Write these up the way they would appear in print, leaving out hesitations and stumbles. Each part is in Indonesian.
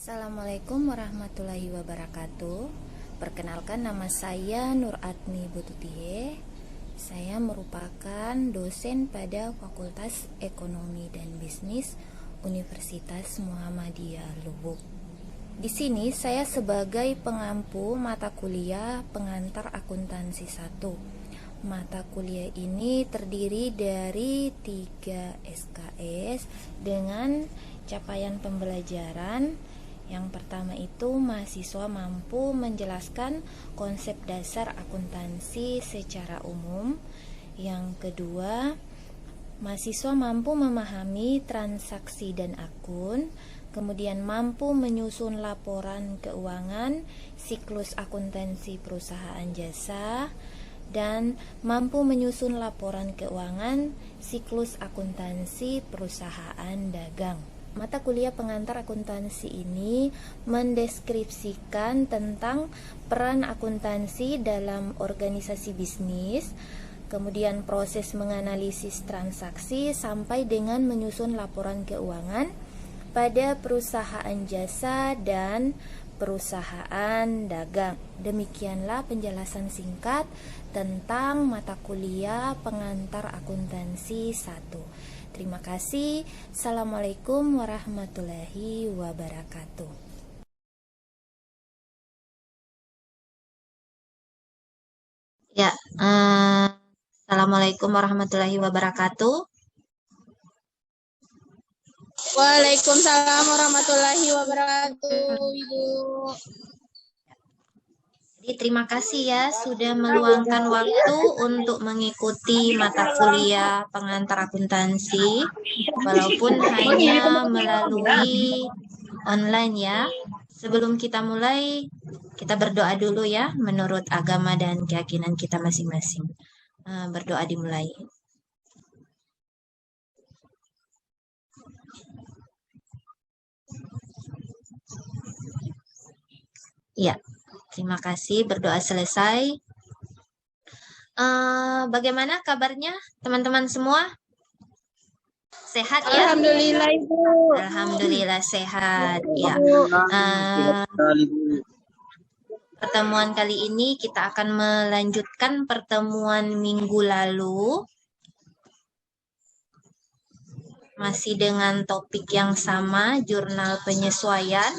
Assalamualaikum warahmatullahi wabarakatuh. Perkenalkan, nama saya Nur Atmi Bututie. Saya merupakan dosen pada Fakultas Ekonomi dan Bisnis Universitas Muhammadiyah Lubuk. Di sini saya sebagai pengampu mata kuliah pengantar akuntansi 1. Mata kuliah ini terdiri dari 3 SKS dengan capaian pembelajaran. Yang pertama itu mahasiswa mampu menjelaskan konsep dasar akuntansi secara umum. Yang kedua, mahasiswa mampu memahami transaksi dan akun, kemudian mampu menyusun laporan keuangan, siklus akuntansi perusahaan jasa, dan mampu menyusun laporan keuangan, siklus akuntansi perusahaan dagang. Mata kuliah pengantar akuntansi ini mendeskripsikan tentang peran akuntansi dalam organisasi bisnis, kemudian proses menganalisis transaksi sampai dengan menyusun laporan keuangan pada perusahaan jasa dan perusahaan dagang. Demikianlah penjelasan singkat tentang mata kuliah pengantar akuntansi 1. Terima kasih. Assalamualaikum warahmatullahi wabarakatuh. Ya, Assalamualaikum warahmatullahi wabarakatuh. Waalaikumsalam warahmatullahi wabarakatuh, Ibu. Jadi terima kasih ya sudah meluangkan waktu untuk mengikuti mata kuliah pengantar akuntansi, walaupun hanya melalui online ya. Sebelum kita mulai, kita berdoa dulu ya, menurut agama dan keyakinan kita masing-masing. Berdoa dimulai. Ya, terima kasih. Berdoa selesai. Bagaimana kabarnya teman-teman semua? Sehat ya? Alhamdulillah, Ibu. Alhamdulillah sehat. Ya. Pertemuan kali ini kita akan melanjutkan pertemuan minggu lalu. Masih dengan topik yang sama, jurnal penyesuaian.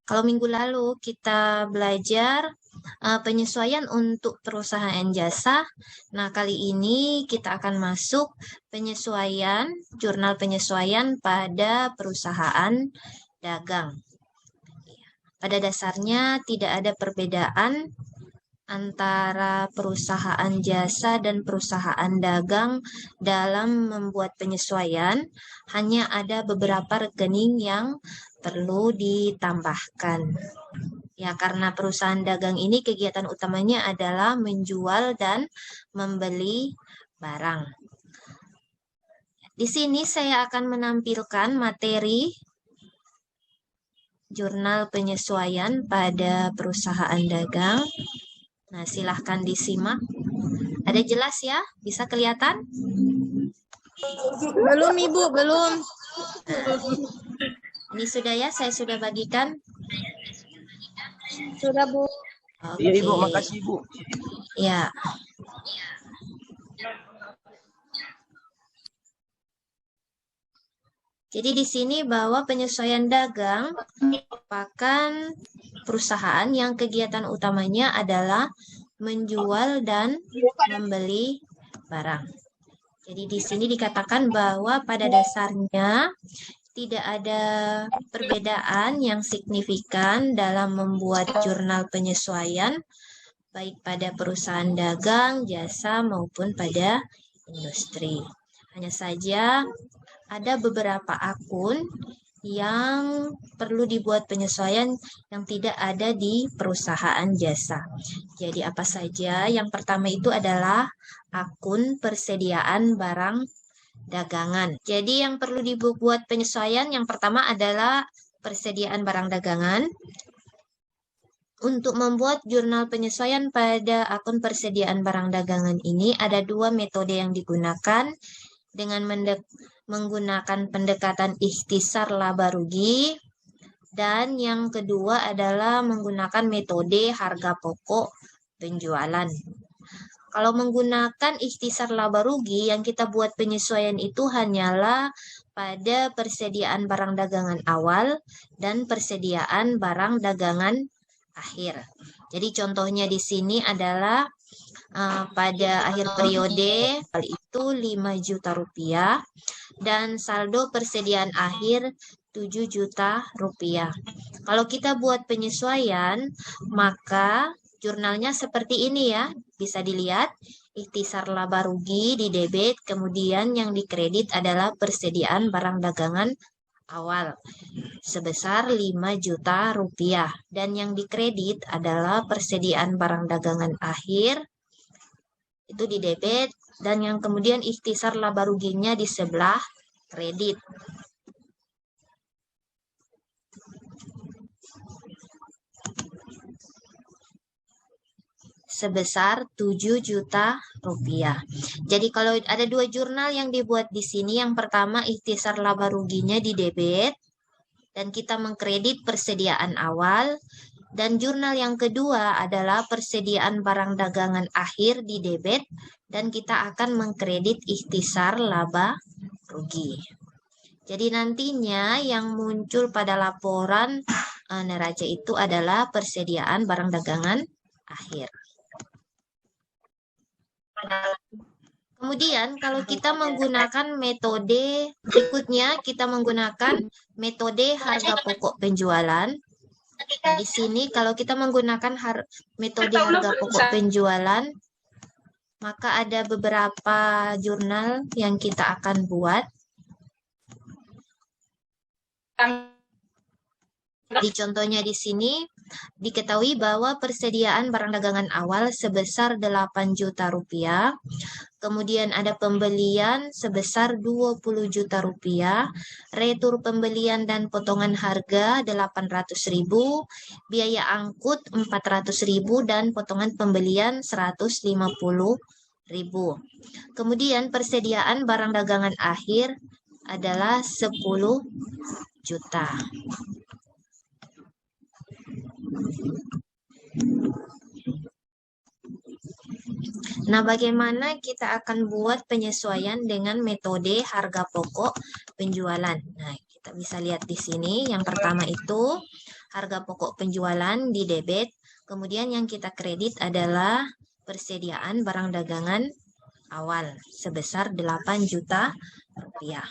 Kalau minggu lalu kita belajar penyesuaian untuk perusahaan jasa. Nah, kali ini kita akan masuk penyesuaian, jurnal penyesuaian pada perusahaan dagang. Pada dasarnya tidak ada perbedaan antara perusahaan jasa dan perusahaan dagang dalam membuat penyesuaian. Hanya ada beberapa rekening yang perlu ditambahkan. Ya, karena perusahaan dagang ini kegiatan utamanya adalah menjual dan membeli barang. Di sini saya akan menampilkan materi jurnal penyesuaian pada perusahaan dagang. Nah, silahkan disimak. Ada jelas ya? Bisa kelihatan? Belum, Ibu, belum. Ini sudah ya, saya sudah bagikan. Sudah, Bu. Iya, Ibu, makasih, Bu. Ya. Jadi di sini bahwa penyesuaian dagang merupakan perusahaan yang kegiatan utamanya adalah menjual dan membeli barang. Jadi di sini dikatakan bahwa pada dasarnya tidak ada perbedaan yang signifikan dalam membuat jurnal penyesuaian, baik pada perusahaan dagang, jasa, maupun pada industri. Hanya saja ada beberapa akun yang perlu dibuat penyesuaian yang tidak ada di perusahaan jasa. Jadi apa saja? Yang pertama itu adalah akun persediaan barang dagangan. Jadi yang perlu dibuat penyesuaian yang pertama adalah persediaan barang dagangan. Untuk membuat jurnal penyesuaian pada akun persediaan barang dagangan ini ada dua metode yang digunakan dengan menggunakan pendekatan ikhtisar laba rugi Dan yang kedua adalah menggunakan metode harga pokok penjualan. Kalau menggunakan ikhtisar laba rugi, yang kita buat penyesuaian itu hanyalah pada persediaan barang dagangan awal dan persediaan barang dagangan akhir. Jadi contohnya di sini adalah pada akhir periode itu 5 juta rupiah dan saldo persediaan akhir 7 juta rupiah. Kalau kita buat penyesuaian, maka jurnalnya seperti ini ya, bisa dilihat ikhtisar laba rugi di debit, kemudian yang dikredit adalah persediaan barang dagangan awal sebesar 5 juta rupiah dan yang dikredit adalah persediaan barang dagangan akhir itu di debit dan yang kemudian ikhtisar laba ruginya di sebelah kredit. Sebesar 7 juta rupiah. Jadi kalau ada dua jurnal yang dibuat di sini, yang pertama ikhtisar laba ruginya di debit dan kita mengkredit persediaan awal, dan jurnal yang kedua adalah persediaan barang dagangan akhir di debit dan kita akan mengkredit ikhtisar laba rugi. Jadi nantinya yang muncul pada laporan neraca itu adalah persediaan barang dagangan akhir. Kemudian kalau kita menggunakan metode berikutnya, kita menggunakan metode harga pokok penjualan. Nah, di sini kalau kita menggunakan metode harga pokok penjualan, maka ada beberapa jurnal yang kita akan buat. Di contohnya di sini diketahui bahwa persediaan barang dagangan awal sebesar 8 juta rupiah, kemudian ada pembelian sebesar 20 juta rupiah, retur pembelian dan potongan harga 800.000, biaya angkut 400.000 dan potongan pembelian 150.000. Kemudian persediaan barang dagangan akhir adalah 10 juta. Nah, bagaimana kita akan buat penyesuaian dengan metode harga pokok penjualan? Nah, kita bisa lihat di sini. Yang pertama itu harga pokok penjualan di debit. Kemudian yang kita kredit adalah persediaan barang dagangan awal sebesar 8 juta rupiah.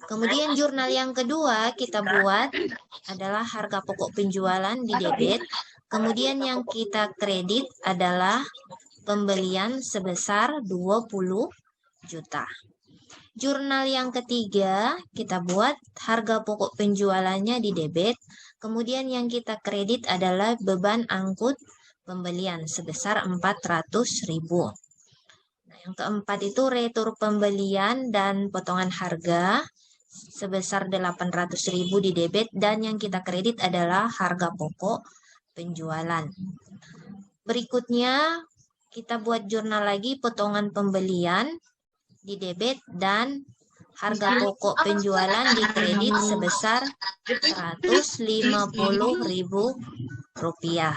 Kemudian jurnal yang kedua kita buat adalah harga pokok penjualan di debit. Kemudian yang kita kredit adalah pembelian sebesar 20 juta. Jurnal yang ketiga kita buat harga pokok penjualannya di debit. Kemudian yang kita kredit adalah beban angkut pembelian sebesar 400.000. Nah, yang keempat itu retur pembelian dan potongan harga sebesar 800.000 di debit dan yang kita kredit adalah harga pokok penjualan. Berikutnya kita buat jurnal lagi potongan pembelian di debit dan harga pokok penjualan di kredit sebesar 150.000 rupiah.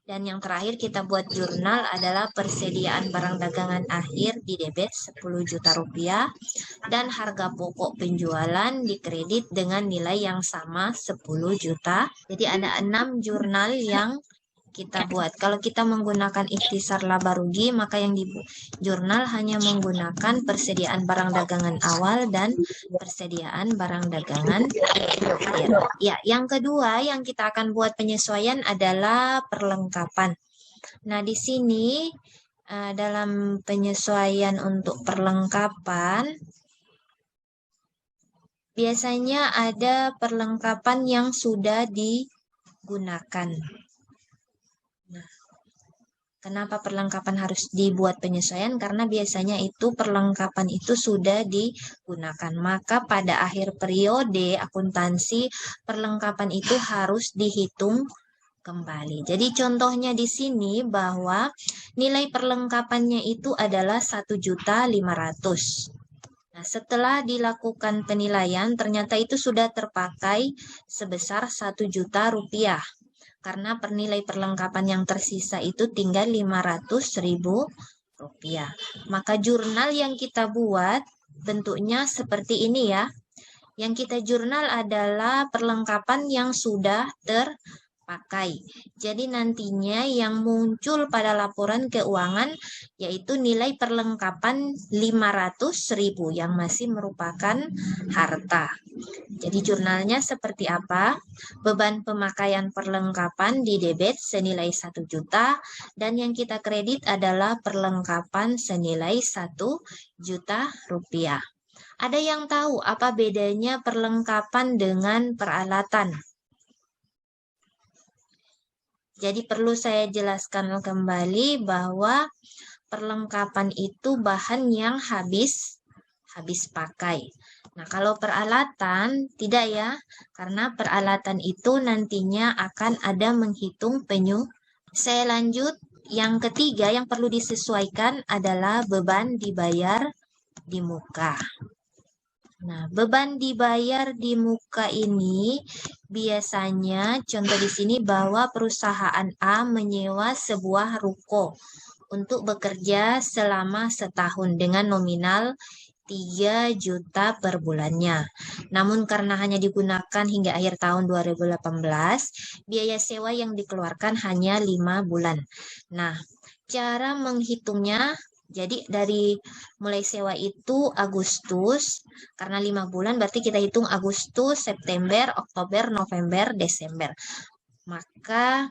Dan yang terakhir kita buat jurnal adalah persediaan barang dagangan akhir di debit 10 juta rupiah dan harga pokok penjualan di kredit dengan nilai yang sama 10 juta. Jadi ada 6 jurnal yang kita buat. Kalau kita menggunakan ikhtisar laba rugi, maka yang di jurnal hanya menggunakan persediaan barang dagangan awal dan persediaan barang dagangan akhir. Ya, yang kedua yang kita akan buat penyesuaian adalah perlengkapan. Nah, di sini dalam penyesuaian untuk perlengkapan biasanya ada perlengkapan yang sudah digunakan. Kenapa perlengkapan harus dibuat penyesuaian? Karena biasanya itu perlengkapan itu sudah digunakan. Maka pada akhir periode akuntansi perlengkapan itu harus dihitung kembali. Jadi contohnya di sini bahwa nilai perlengkapannya itu adalah 1.500.000. Nah, setelah dilakukan penilaian, ternyata itu sudah terpakai sebesar 1 juta rupiah. Karena pernilai perlengkapan yang tersisa itu tinggal 500.000 rupiah. Maka jurnal yang kita buat bentuknya seperti ini ya. Yang kita jurnal adalah perlengkapan yang sudah terpakai. Jadi nantinya yang muncul pada laporan keuangan yaitu nilai perlengkapan 500.000 yang masih merupakan harta. Jadi jurnalnya seperti apa? Beban pemakaian perlengkapan di debit senilai 1 juta dan yang kita kredit adalah perlengkapan senilai 1 juta rupiah. Ada yang tahu apa bedanya perlengkapan dengan peralatan? Jadi perlu saya jelaskan kembali bahwa perlengkapan itu bahan yang habis pakai. Nah, kalau peralatan tidak ya, karena peralatan itu nantinya akan ada menghitung penyu. Saya lanjut, yang ketiga yang perlu disesuaikan adalah beban dibayar di muka. Nah, beban dibayar di muka ini biasanya contoh di sini bahwa perusahaan A menyewa sebuah ruko untuk bekerja selama setahun dengan nominal 3 juta per bulannya. Namun karena hanya digunakan hingga akhir tahun 2018, biaya sewa yang dikeluarkan hanya 5 bulan. Nah, cara menghitungnya, jadi dari mulai sewa itu Agustus, karena 5 bulan berarti kita hitung Agustus, September, Oktober, November, Desember. Maka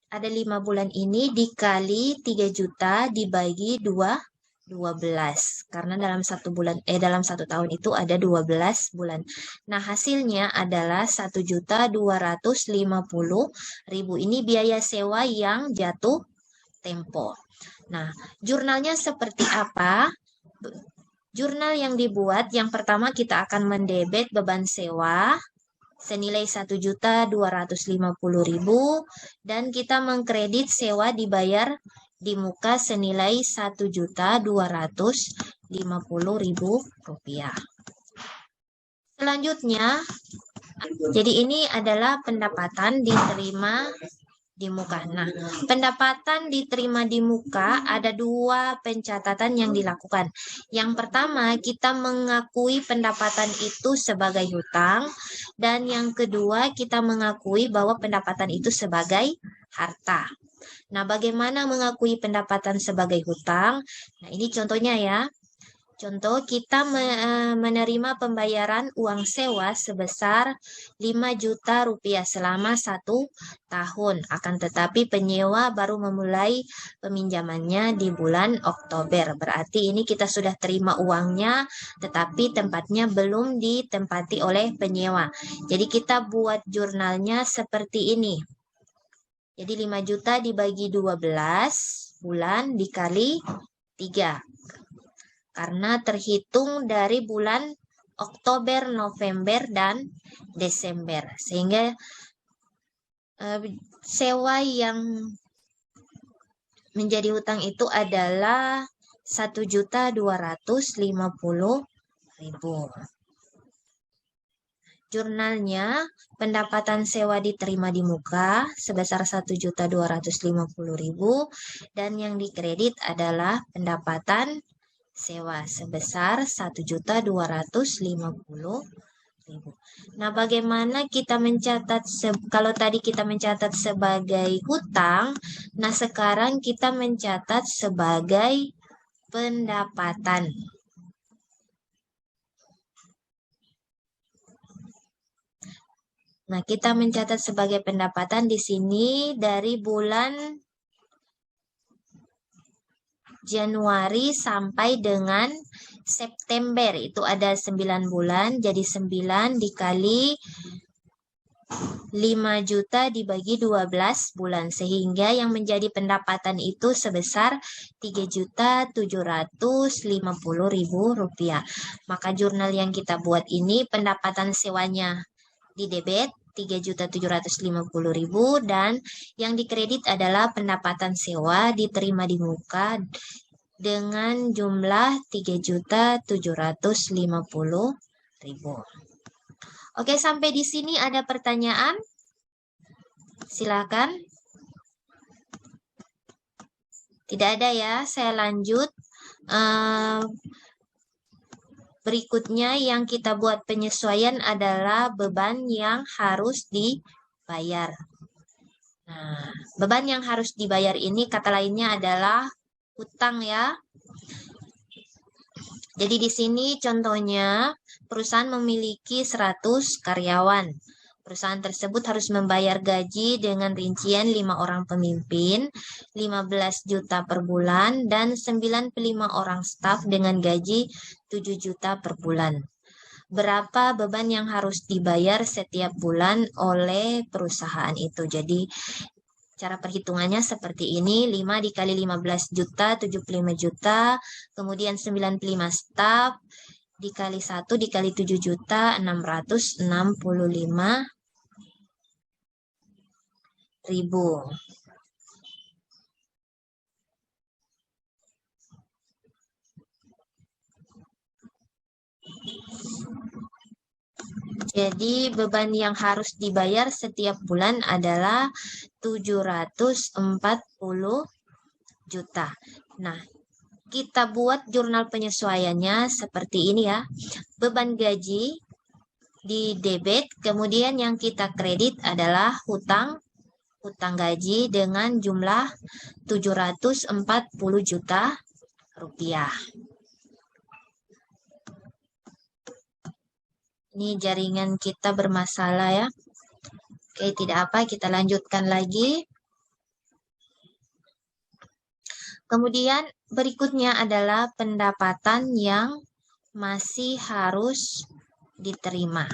ada 5 bulan ini dikali 3 juta dibagi 12 karena dalam dalam satu tahun itu ada 12 bulan. Nah, hasilnya adalah 1.250.000. Ini biaya sewa yang jatuh tempo. Nah, jurnalnya seperti apa? Jurnal yang dibuat, yang pertama kita akan mendebet beban sewa senilai 1.250.000 dan kita mengkredit sewa dibayar di muka senilai 1.250.000 rupiah. Selanjutnya, jadi ini adalah pendapatan diterima di muka. Nah, pendapatan diterima di muka ada 2 pencatatan yang dilakukan. Yang pertama, kita mengakui pendapatan itu sebagai hutang. Dan yang kedua, kita mengakui bahwa pendapatan itu sebagai harta. Nah, bagaimana mengakui pendapatan sebagai hutang? Nah, ini contohnya ya. Contoh, kita menerima pembayaran uang sewa sebesar 5 juta rupiah selama 1 tahun. Akan tetapi penyewa baru memulai peminjamannya di bulan Oktober. Berarti ini kita sudah terima uangnya, tetapi tempatnya belum ditempati oleh penyewa. Jadi kita buat jurnalnya seperti ini. Jadi 5 juta dibagi 12 bulan dikali 3. Karena terhitung dari bulan Oktober, November, dan Desember. Sehingga sewa yang menjadi hutang itu adalah 1.250.000. Jurnalnya, pendapatan sewa diterima di muka sebesar 1.250.000 dan yang dikredit adalah pendapatan sewa sebesar 1.250.000. Nah, bagaimana kita mencatat kalau tadi kita mencatat sebagai hutang, nah sekarang kita mencatat sebagai pendapatan. Nah, kita mencatat sebagai pendapatan di sini dari bulan Januari sampai dengan September. Itu ada 9 bulan, jadi 9 dikali 5 juta dibagi 12 bulan. Sehingga yang menjadi pendapatan itu sebesar 3.750.000 rupiah. Maka jurnal yang kita buat ini pendapatan sewanya di debit 3.750.000 dan yang dikredit adalah pendapatan sewa diterima di muka dengan jumlah 3.750.000. Oke, sampai di sini ada pertanyaan? Silakan. Tidak ada ya, saya lanjut. Berikutnya yang kita buat penyesuaian adalah beban yang harus dibayar. Nah, beban yang harus dibayar ini kata lainnya adalah hutang ya. Jadi di sini contohnya perusahaan memiliki 100 karyawan. Perusahaan tersebut harus membayar gaji dengan rincian 5 orang pemimpin, 15 juta per bulan, dan 95 orang staf dengan gaji 7 juta per bulan. Berapa beban yang harus dibayar setiap bulan oleh perusahaan itu? Jadi cara perhitungannya seperti ini, 5 dikali 15 juta, 75 juta, kemudian 95 staf, dikali 1 dikali 7 juta, 665.000. Jadi beban yang harus dibayar setiap bulan adalah 740 juta. Nah, kita buat jurnal penyesuaiannya seperti ini ya. Beban gaji di debit, kemudian yang kita kredit adalah hutang gaji dengan jumlah 740 juta rupiah. Ini jaringan kita bermasalah ya. Oke, tidak apa, kita lanjutkan lagi. Kemudian berikutnya adalah pendapatan yang masih harus diterima.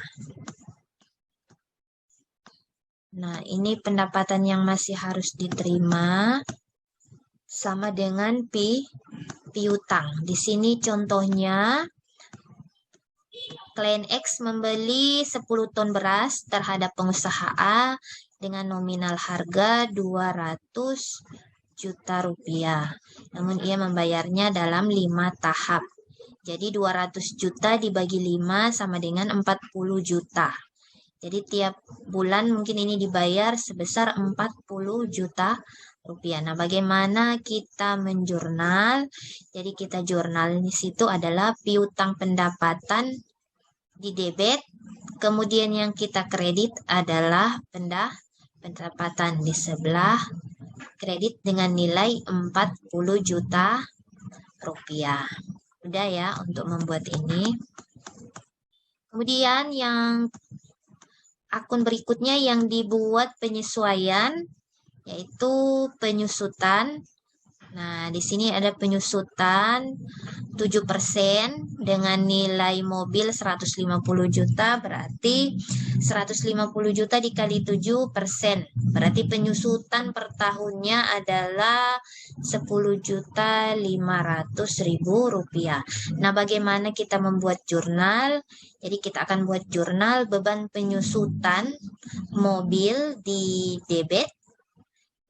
Nah, ini pendapatan yang masih harus diterima sama dengan piutang. Di sini contohnya klien X membeli 10 ton beras terhadap pengusaha A dengan nominal harga 200 juta rupiah. Namun ia membayarnya dalam 5 tahap. Jadi 200 juta dibagi 5 sama dengan 40 juta. Jadi tiap bulan mungkin ini dibayar sebesar 40 juta rupiah. Nah, bagaimana kita menjurnal? Jadi kita jurnal di situ adalah piutang pendapatan di debit, kemudian yang kita kredit adalah pendapatan di sebelah kredit dengan nilai 40 juta rupiah. Udah ya untuk membuat ini. Kemudian yang akun berikutnya yang dibuat penyesuaian yaitu penyusutan. Nah, di sini ada penyusutan 7% dengan nilai mobil 150 juta, berarti 150 juta dikali 7%. Berarti penyusutan per tahunnya adalah 10.500.000 rupiah. Nah, bagaimana kita membuat jurnal? Jadi kita akan buat jurnal beban penyusutan mobil di debit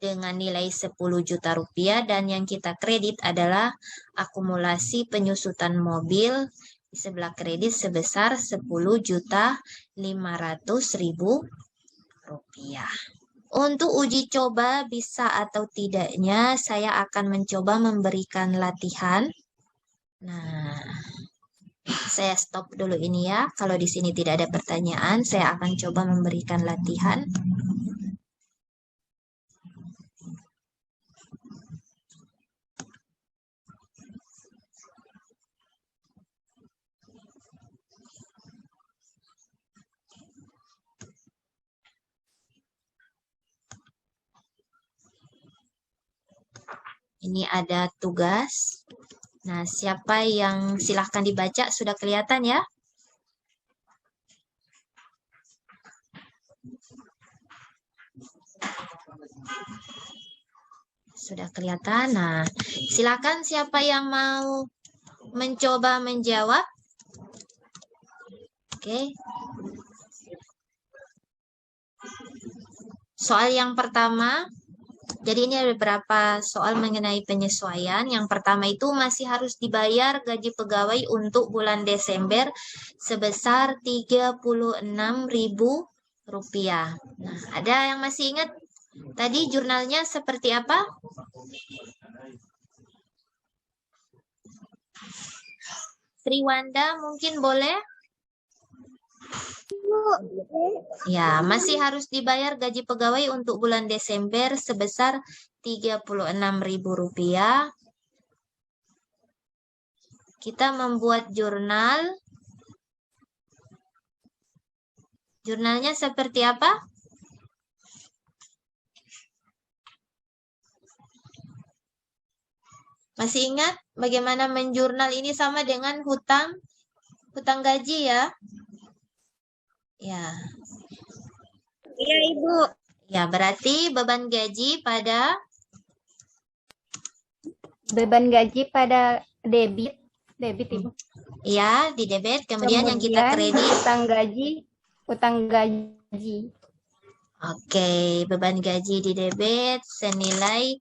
dengan nilai 10 juta rupiah dan yang kita kredit adalah akumulasi penyusutan mobil di sebelah kredit sebesar 10.500.000 rupiah. Untuk uji coba bisa atau tidaknya saya akan mencoba memberikan latihan. Nah, saya stop dulu ini ya. Kalau di sini tidak ada pertanyaan, saya akan coba memberikan latihan. Ini ada tugas. Nah, siapa yang silahkan dibaca sudah kelihatan ya? Sudah kelihatan. Nah, silakan siapa yang mau mencoba menjawab. Oke. Soal yang pertama. Jadi ini ada beberapa soal mengenai penyesuaian. Yang pertama itu masih harus dibayar gaji pegawai untuk bulan Desember sebesar Rp36.000. Nah, ada yang masih ingat tadi jurnalnya seperti apa? Triwanda mungkin boleh? Ya, masih harus dibayar gaji pegawai untuk bulan Desember sebesar Rp36.000. Kita membuat jurnal. Jurnalnya seperti apa? Masih ingat bagaimana menjurnal ini sama dengan hutang gaji ya? Ya. Iya, Ibu. Ya, berarti beban gaji pada debit Ibu. ya di debit, kemudian yang kita kredit utang gaji. Oke, beban gaji di debit senilai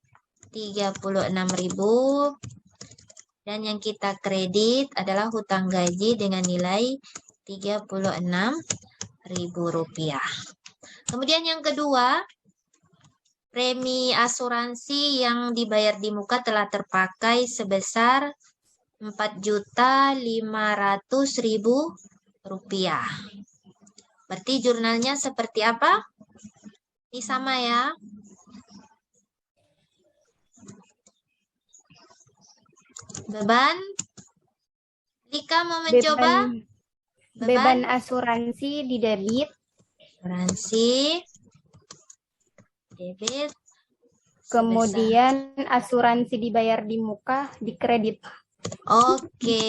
36.000 dan yang kita kredit adalah hutang gaji dengan nilai Rp36.000. Kemudian yang kedua, premi asuransi yang dibayar di muka telah terpakai sebesar Rp4.500.000. Berarti jurnalnya seperti apa? Ini sama ya. Beban. Lika mau mencoba? Beban asuransi di debit. Asuransi. Debit. Kemudian asuransi dibayar di muka di kredit. Oke.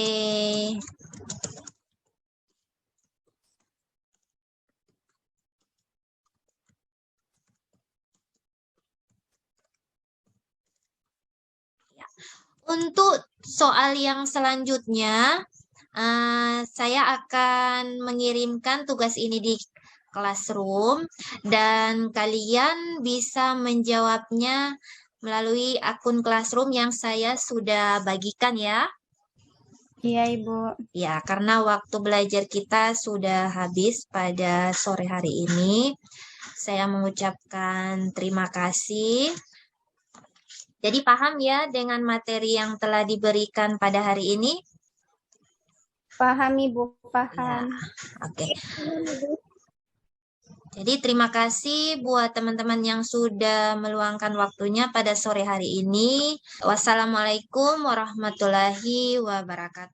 Untuk soal yang selanjutnya, saya akan mengirimkan tugas ini di Classroom dan kalian bisa menjawabnya melalui akun Classroom yang saya sudah bagikan ya. Iya, Ibu. Ya, karena waktu belajar kita sudah habis pada sore hari ini. Saya mengucapkan terima kasih. Jadi paham ya dengan materi yang telah diberikan pada hari ini? Paham, Ibu, paham. Ya, oke. Jadi terima kasih buat teman-teman yang sudah meluangkan waktunya pada sore hari ini. Wassalamualaikum warahmatullahi wabarakatuh.